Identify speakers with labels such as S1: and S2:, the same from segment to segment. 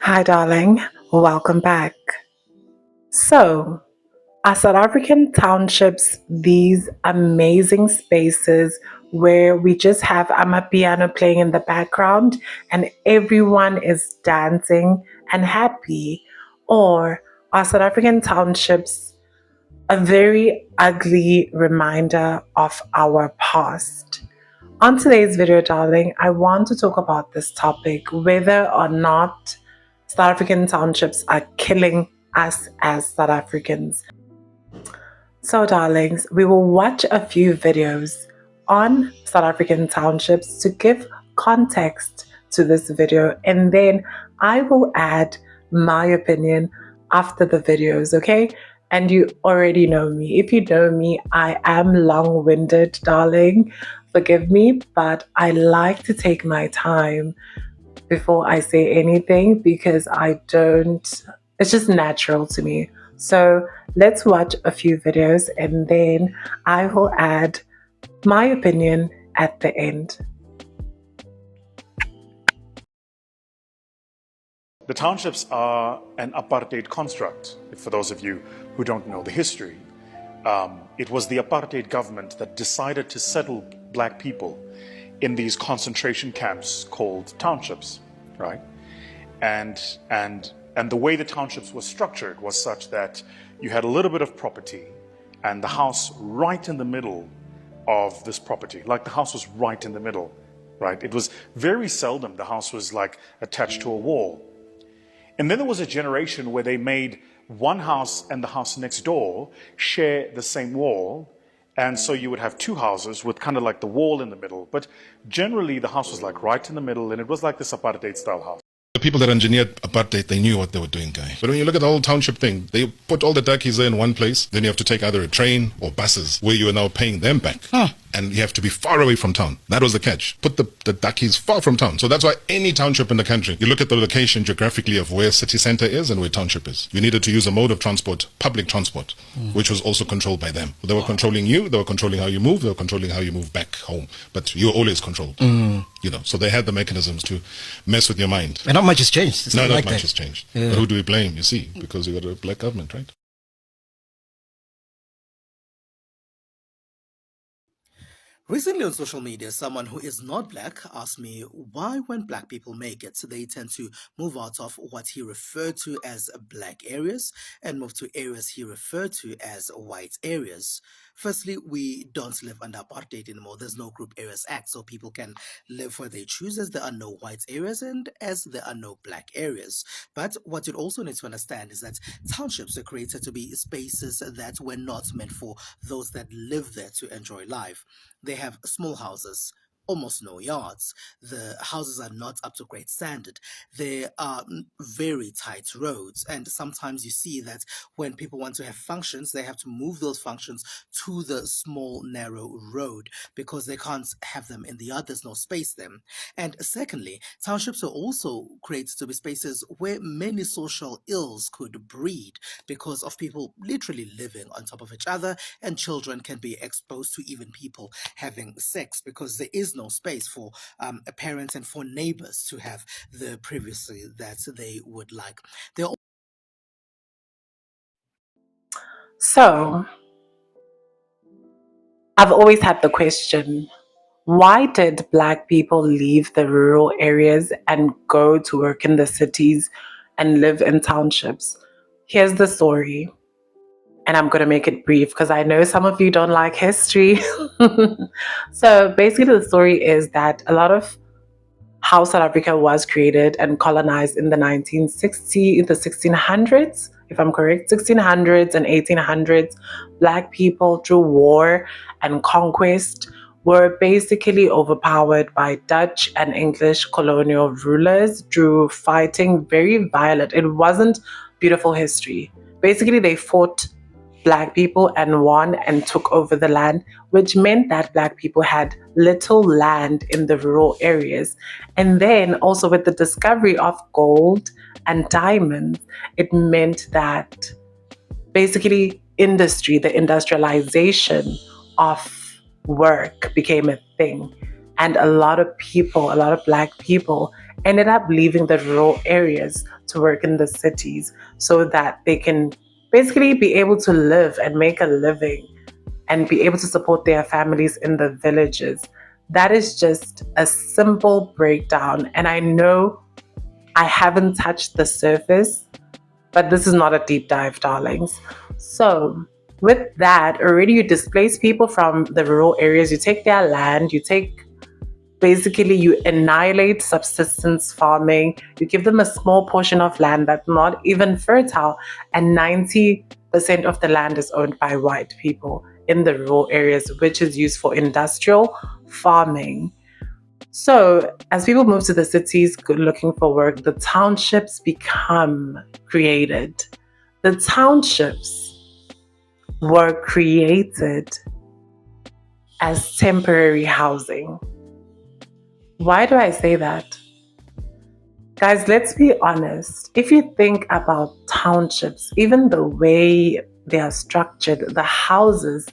S1: Hi, darling. Welcome back. So, are South African townships these amazing spaces where we just have amapiano playing in the background and everyone is dancing and happy? Or are South African townships a very ugly reminder of our past? On today's video, darling, I want to talk about this topic whether or not South African townships are killing us as South Africans. So, darlings, we will watch a few videos on South African townships to give context to this video, and then I will add my opinion after the videos, okay? And you already know me. If you know me, I am long winded, darling. Forgive me, but I like to take my time before I say anything because it's just natural to me. So let's watch a few videos and then I will add my opinion at the end.
S2: The townships are an apartheid construct, for those of you who don't know the history. It was the apartheid government that decided to settle black people in these concentration camps called townships, right? And the way the townships were structured was such that you had a little bit of property and the house right in the middle of this property, like the house was right in the middle, right? It was very seldom the house was like attached to a wall. And then there was a generation where they made one house and the house next door share the same wall. And so you would have two houses with kind of like the wall in the middle. But generally the house was like right in the middle and it was like this apartheid style house.
S3: The people that engineered apartheid, they knew what they were doing, guy. But when you look at the whole township thing, they put all the duckies there in one place. Then you have to take either a train or buses where you are now paying them back. And you have to be far away from town. That was the catch. Put the duckies far from town. So that's why any township in the country, you look at the location geographically of where city center is and where township is. You needed to use a mode of transport, public transport, which was also controlled by them. They were controlling you, they were controlling how you move, they were controlling how you move back home. But you were always controlled. So they had the mechanisms to mess with your mind.
S4: And not much has changed. It's
S3: not
S4: like
S3: much
S4: that.
S3: has changed.
S4: Yeah.
S3: But who do we blame, you see? Because you got a black government, right?
S4: Recently on social media, someone who is not black asked me why when black people make it, they tend to move out of what he referred to as black areas and move to areas he referred to as white areas. Firstly, we don't live under apartheid anymore. There's no Group Areas Act, so people can live where they choose as there are no white areas and as there are no black areas. But what you also need to understand is that townships are created to be spaces that were not meant for those that live there to enjoy life. They have small houses, almost no yards. The houses are not up to great standard. There are very tight roads, and sometimes you see that when people want to have functions, they have to move those functions to the small, narrow road because they can't have them in the yard. There's no space there. And secondly, townships are also created to be spaces where many social ills could breed because of people literally living on top of each other, and children can be exposed to even people having sex because there is no space for parents and for neighbors to have the privacy that they would like.
S1: So, I've always had the question, why did black people leave the rural areas and go to work in the cities and live in townships? Here's the story. And I'm going to make it brief because I know some of you don't like history. So basically the story is that a lot of how South Africa was created and colonized in the 1600s, if I'm correct, 1600s and 1800s, black people through war and conquest were basically overpowered by Dutch and English colonial rulers through fighting very violent. It wasn't beautiful history. Basically, they fought black people and won and took over the land, which meant that black people had little land in the rural areas. And then also with the discovery of gold and diamonds, it meant that basically the industrialization of work became a thing. And a lot of black people ended up leaving the rural areas to work in the cities so that they can basically be able to live and make a living and be able to support their families in the villages. That is just a simple breakdown. And I know I haven't touched the surface, but this is not a deep dive, darlings. So, with that, already you displace people from the rural areas, you take their land, you annihilate subsistence farming, you give them a small portion of land that's not even fertile, and 90% of the land is owned by white people in the rural areas, which is used for industrial farming. So, as people move to the cities looking for work, the townships become created. The townships were created as temporary housing. Why do I say that? Guys, let's be honest. If you think about townships, even the way they are structured, the houses,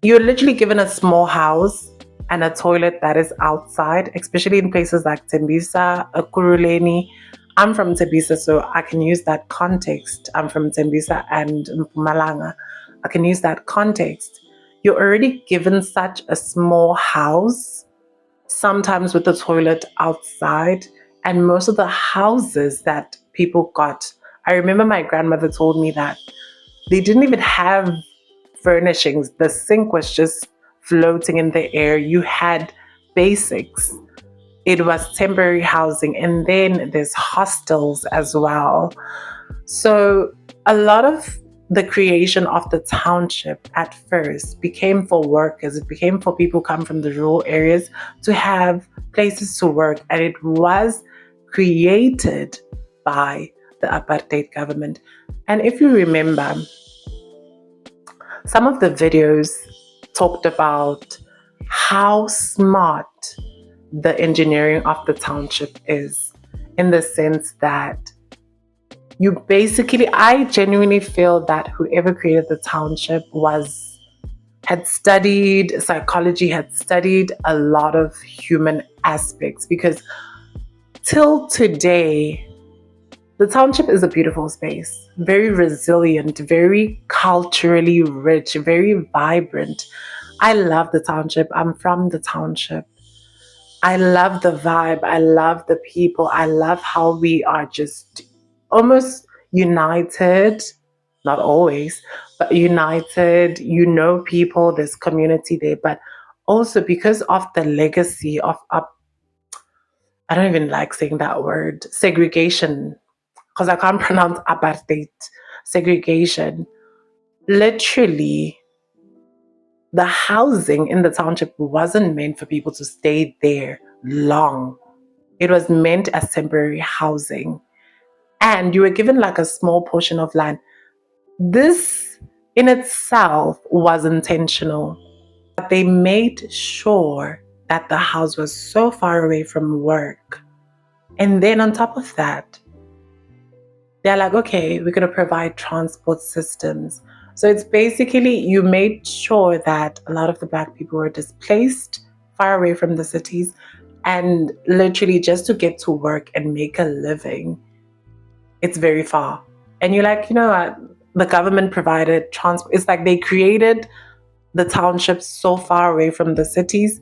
S1: you're literally given a small house and a toilet that is outside, especially in places like Tembisa, Akuruleni. I'm from Tembisa, so I can use that context. I'm from Tembisa and Mpumalanga. I can use that context. You're already given such a small house, sometimes with the toilet outside, and most of the houses that people got, I remember my grandmother told me that they didn't even have furnishings. The sink was just floating in the air. You had basics. It was temporary housing, and then there's hostels as well. So a lot of the creation of the township at first became for workers. It became for people who come from the rural areas to have places to work, and it was created by the apartheid government. And if you remember, some of the videos talked about how smart the engineering of the township is, in the sense that I genuinely feel that whoever created the township had studied psychology, had studied a lot of human aspects, because till today, the township is a beautiful space, very resilient, very culturally rich, very vibrant. I love the township. I'm from the township. I love the vibe. I love the people. I love how we are just almost united, not always, but united. You know people, there's community there, but also because of the legacy of I don't even like saying that word, segregation, because I can't pronounce apartheid, segregation. Literally, the housing in the township wasn't meant for people to stay there long. It was meant as temporary housing. And you were given like a small portion of land. This in itself was intentional. But they made sure that the house was so far away from work. And then on top of that, they're like, okay, we're going to provide transport systems. So it's basically, you made sure that a lot of the Black people were displaced far away from the cities, and literally just to get to work and make a living, it's very far. And you're like, you know what? The government provided transport. It's like they created the townships so far away from the cities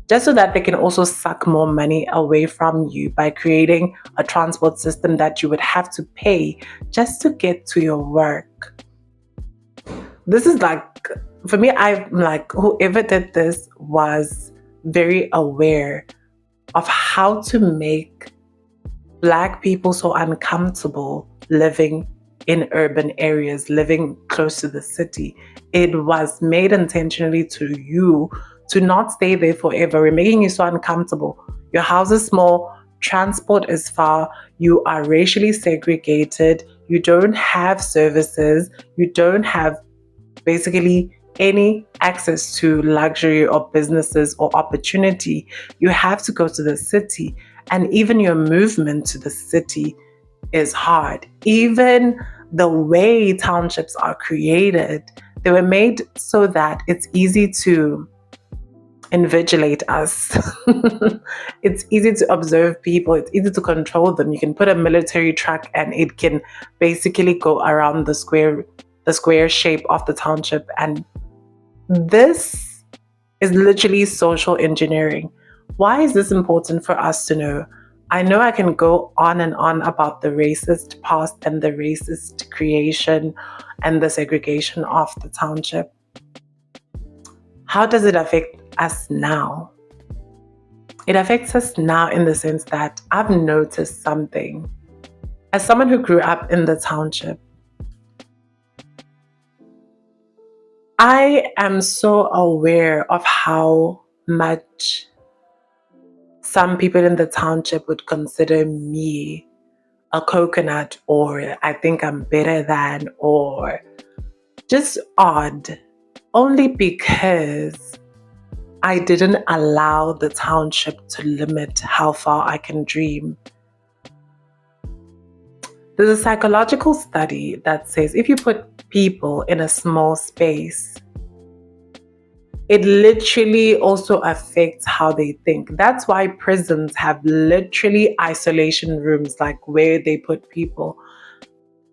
S1: just so that they can also suck more money away from you by creating a transport system that you would have to pay just to get to your work. This is like, for me, I'm like, whoever did this was very aware of how to make Black people so uncomfortable living in urban areas, living close to the city. It was made intentionally to you to not stay there forever. We're making you so uncomfortable. Your house is small, transport is far, you are racially segregated, you don't have services, you don't have basically any access to luxury or businesses or opportunity. You have to go to the city, and even your movement to the city is hard. Even the way townships are created, they were made so that it's easy to invigilate us. It's easy to observe people, it's easy to control them. You can put a military truck and it can basically go around the square shape of the township. And this is literally social engineering. Why is this important for us to know? I know I can go on and on about the racist past and the racist creation and the segregation of the township. How does it affect us now? It affects us now in the sense that I've noticed something. As someone who grew up in the township, I am so aware of how much some people in the township would consider me a coconut, or I think I'm better than, or just odd, only because I didn't allow the township to limit how far I can dream. There's a psychological study that says if you put people in a small space, it literally also affects how they think. That's why prisons have literally isolation rooms, like where they put people.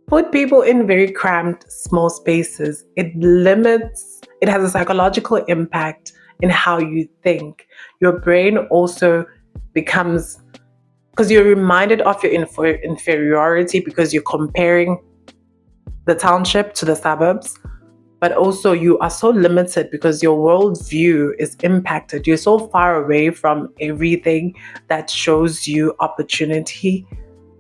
S1: Put people in very cramped, small spaces. It has a psychological impact in how you think. Your brain also becomes, because you're reminded of your inferiority because you're comparing the township to the suburbs. But also you are so limited because your worldview is impacted. You're so far away from everything that shows you opportunity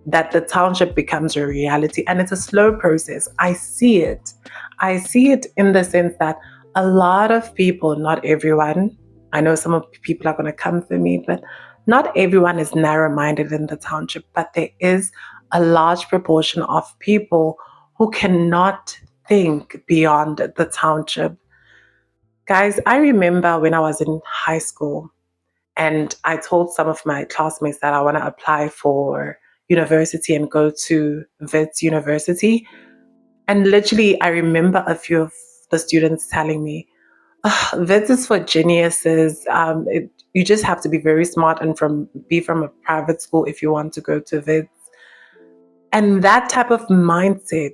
S1: that the township becomes a reality. And it's a slow process. I see it. I see it in the sense that a lot of people, not everyone, I know some of the people are going to come for me, but not everyone is narrow-minded in the township. But there is a large proportion of people who cannot think beyond the township. Guys, I remember when I was in high school and I told some of my classmates that I want to apply for university and go to Wits University. And literally, I remember a few of the students telling me, Wits is for geniuses. You just have to be very smart and be from a private school if you want to go to Wits. And that type of mindset,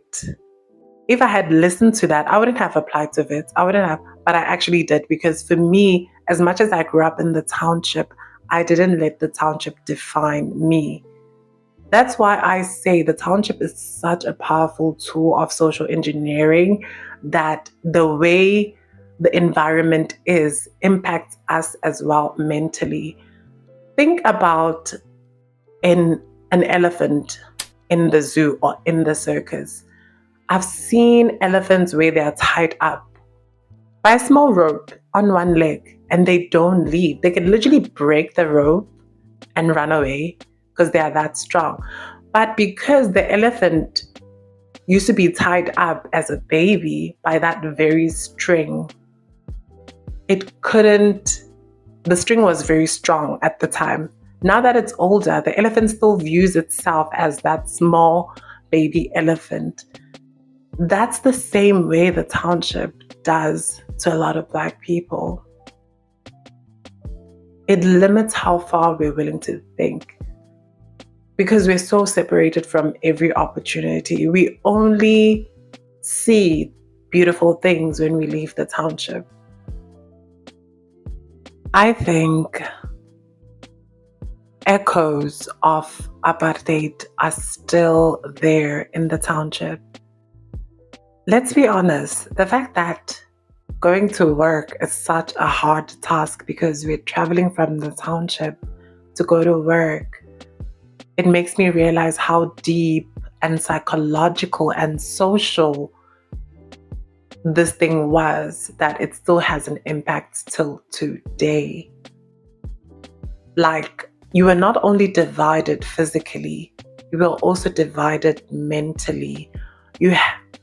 S1: if I had listened to that, I wouldn't have applied to Wits. I wouldn't have, but I actually did, because for me, as much as I grew up in the township, I didn't let the township define me. That's why I say the township is such a powerful tool of social engineering, that the way the environment impacts us as well mentally. Think about an elephant in the zoo or in the circus. I've seen elephants where they are tied up by a small rope on one leg and they don't leave. They can literally break the rope and run away because they are that strong. But because the elephant used to be tied up as a baby by that very string, the string was very strong at the time. Now that it's older, the elephant still views itself as that small baby elephant. That's the same way the township does to a lot of Black people. It limits how far we're willing to think because we're so separated from every opportunity. We only see beautiful things when we leave the township. I think echoes of apartheid are still there in the township. Let's be honest, the fact that going to work is such a hard task because we're traveling from the township to go to work, it makes me realize how deep and psychological and social this thing was, that it still has an impact till today. Like, you were not only divided physically, you were also divided mentally.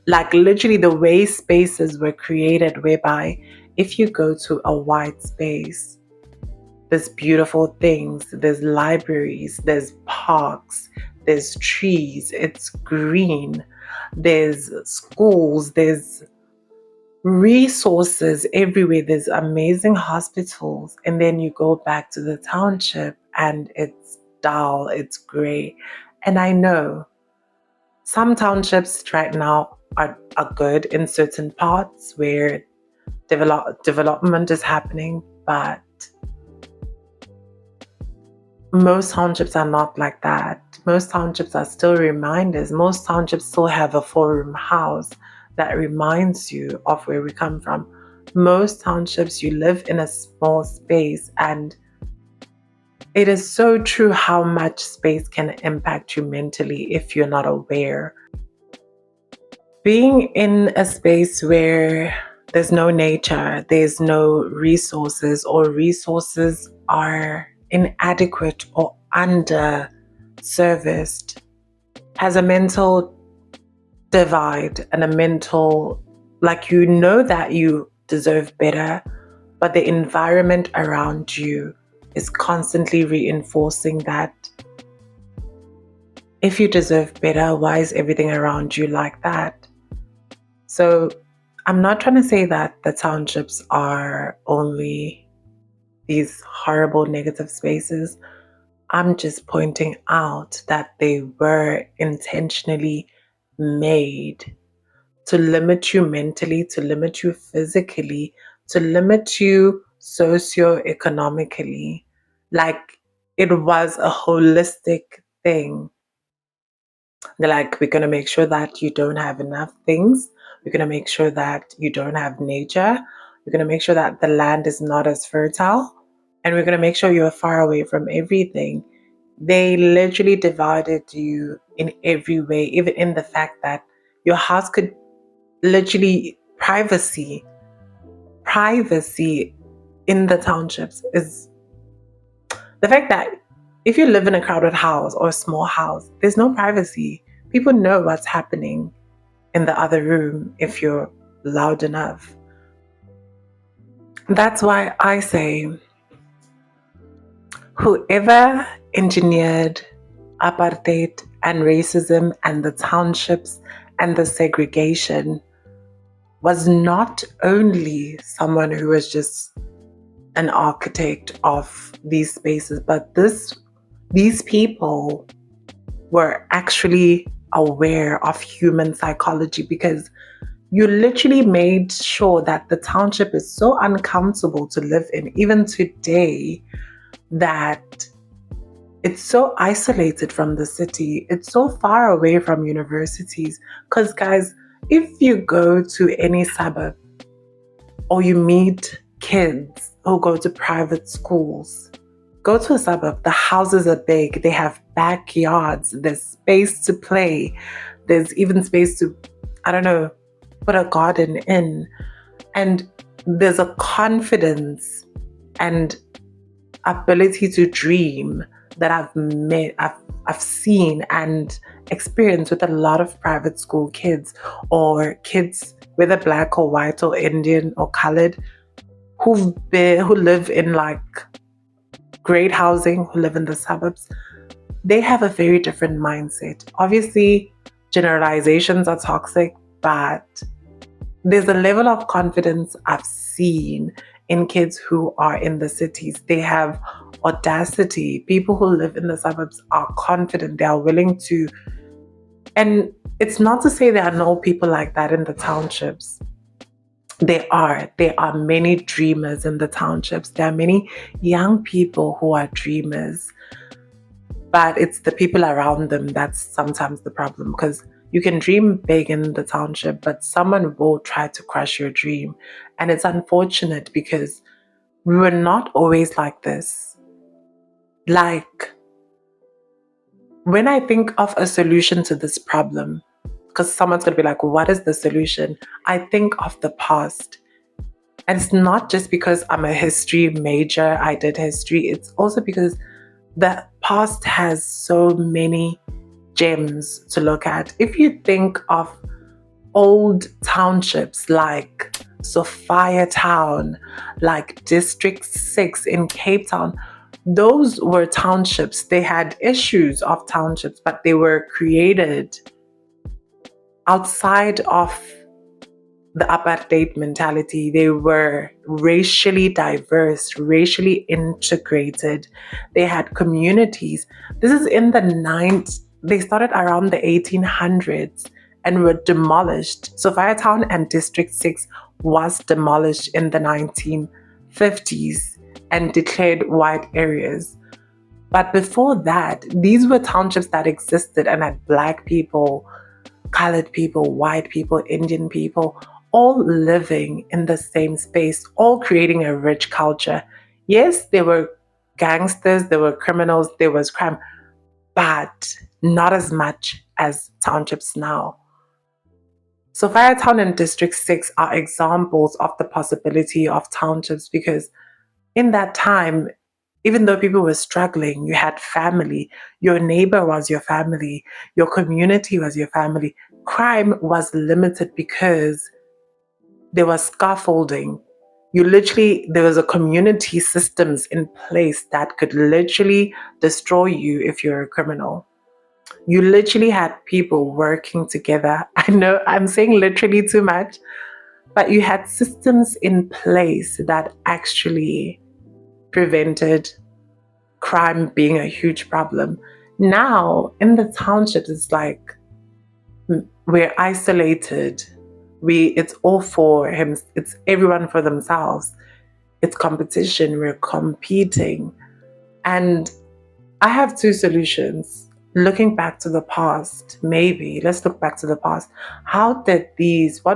S1: Like, literally the way spaces were created, whereby if you go to a white space, there's beautiful things, there's libraries, there's parks, there's trees, it's green, there's schools, there's resources everywhere. There's amazing hospitals, and then you go back to the township and it's dull, it's grey. And I know some townships right now are good in certain parts where development is happening, but most townships are not like that. Most townships are still reminders. Most townships still have a four-room house that reminds you of where we come from. Most townships, you live in a small space, and it is so true how much space can impact you mentally if you're not aware. Being in a space where there's no nature, there's no resources, or resources are inadequate or under serviced, has a mental divide and a mental, like, you know that you deserve better, but the environment around you is constantly reinforcing that if you deserve better, why is everything around you like that? So I'm not trying to say that the townships are only these horrible negative spaces. I'm just pointing out that they were intentionally made to limit you mentally, to limit you physically, to limit you socioeconomically. Like, it was a holistic thing. They're like, we're going to make sure that you don't have enough things. We're going to make sure that you don't have nature. We're going to make sure that the land is not as fertile. And we're going to make sure you're far away from everything. They literally divided you in every way, even in the fact that your house could literally privacy in the townships is the fact that if you live in a crowded house or a small house, there's no privacy. People know what's happening in the other room if you're loud enough. That's why I say, whoever engineered apartheid and racism and the townships and the segregation was not only someone who was just an architect of these spaces, but these people were actually aware of human psychology, because you literally made sure that the township is so uncomfortable to live in, even today, that it's so isolated from the city. It's so far away from universities. Because, guys, if you go to any suburb or you meet kids who go to private schools, go to a suburb, the houses are big, they have backyards, there's space to play, there's even space to, I don't know, put a garden in. And there's a confidence and ability to dream that I've seen and experienced with a lot of private school kids, or kids, whether black or white or Indian or colored, who live in like great housing, who live in the suburbs. They have a very different mindset. Obviously, generalizations are toxic, but there's a level of confidence I've seen in kids who are in the cities. They have audacity. People who live in the suburbs are confident. They are willing to. And it's not to say there are no people like that in the townships. There are many dreamers in the townships. There are many young people who are dreamers. But it's the people around them that's sometimes the problem, because you can dream big in the township, but someone will try to crush your dream. And it's unfortunate, because we were not always like this. Like, when I think of a solution to this problem, because someone's going to be like, what is the solution? I think of the past. And it's not just because I'm a history major, I did history. It's also because the past has so many gems to look at. If you think of old townships like Sophia Town, like District 6 in Cape Town, those were townships. They had issues of townships, but they were created outside of the apartheid mentality. They were racially diverse, racially integrated. They had communities. This is in the they started around the 1800s and were demolished. So Firetown and District 6 was demolished in the 1950s and declared white areas. But before that, these were townships that existed and had Black people, colored people, white people, Indian people, all living in the same space, all creating a rich culture. Yes, there were gangsters, there were criminals, there was crime, but not as much as townships now. So Firetown and District 6 are examples of the possibility of townships because in that time, even though people were struggling, you had family, your neighbor was your family, your community was your family. Crime was limited because there was scaffolding. There was a community systems in place that could literally destroy you if you're a criminal. You literally had people working together. I know I'm saying literally too much, but you had systems in place that actually prevented crime being a huge problem. Now, in the townships, it's like we're isolated. It's all for him. It's everyone for themselves. It's competition. We're competing. And I have two solutions. Looking back to the past, maybe let's look back to the past. What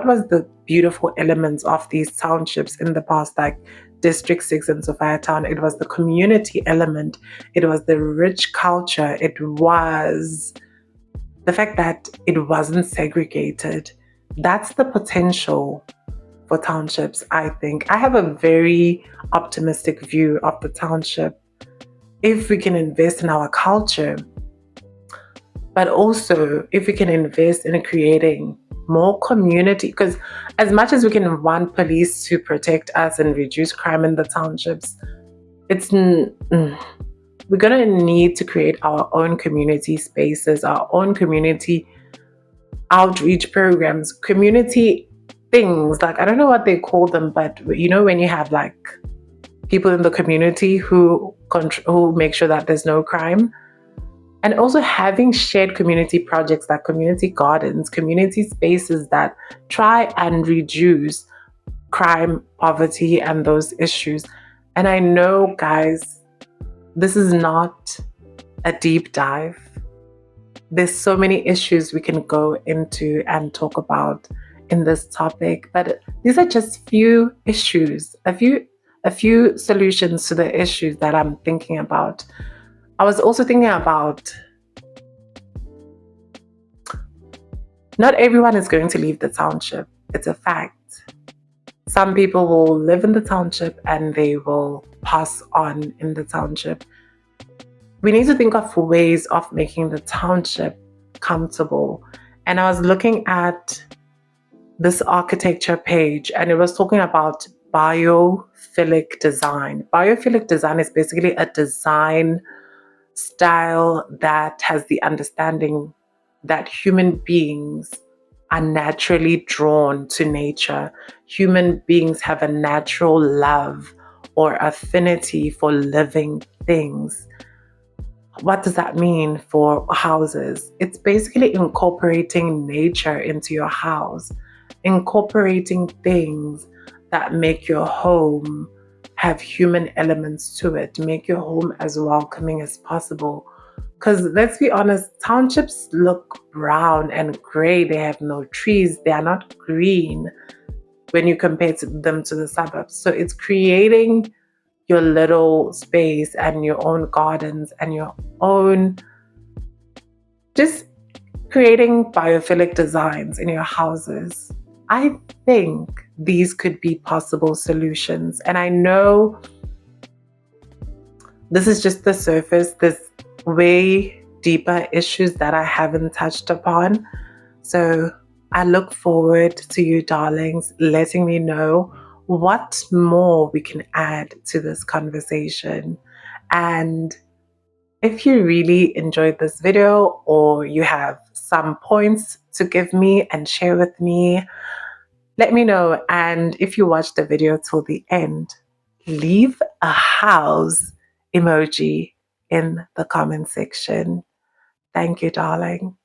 S1: was the beautiful elements of these townships in the past, like District 6 and Firetown? It was the community element, it was the rich culture, it was the fact that it wasn't segregated. That's the potential for townships, I think. I have a very optimistic view of the township. If we can invest in our culture, but also if we can invest in creating more community, because as much as we can want police to protect us and reduce crime in the townships, we're going to need to create our own community spaces, our own community outreach programs, community things. Like, I don't know what they call them, but you know, when you have like people in the community who make sure that there's no crime. And also having shared community projects like community gardens, community spaces that try and reduce crime, poverty, and those issues. And I know, guys, this is not a deep dive. There's so many issues we can go into and talk about in this topic, but these are just few issues, a few solutions to the issues that I'm thinking about. I was also thinking about not everyone is going to leave the township. It's a fact. Some people will live in the township and they will pass on in the township. We need to think of ways of making the township comfortable. And I was looking at this architecture page and it was talking about biophilic design. Biophilic design is basically a design style that has the understanding that human beings are naturally drawn to nature. Human beings have a natural love or affinity for living things. What does that mean for houses? It's basically incorporating nature into your house, incorporating things that make your home have human elements to it, make your home as welcoming as possible. Because let's be honest, townships look brown and gray. They have no trees. They are not green when you compare them to the suburbs. So it's creating your little space and your own gardens and your own, just creating biophilic designs in your houses. I think these could be possible solutions. And I know this is just the surface. There's way deeper issues that I haven't touched upon. So I look forward to you, darlings, letting me know what more we can add to this conversation. And if you really enjoyed this video or you have some points to give me and share with me, Let me know. And if you watch the video till the end, leave a house emoji in the comment section. Thank you, darling.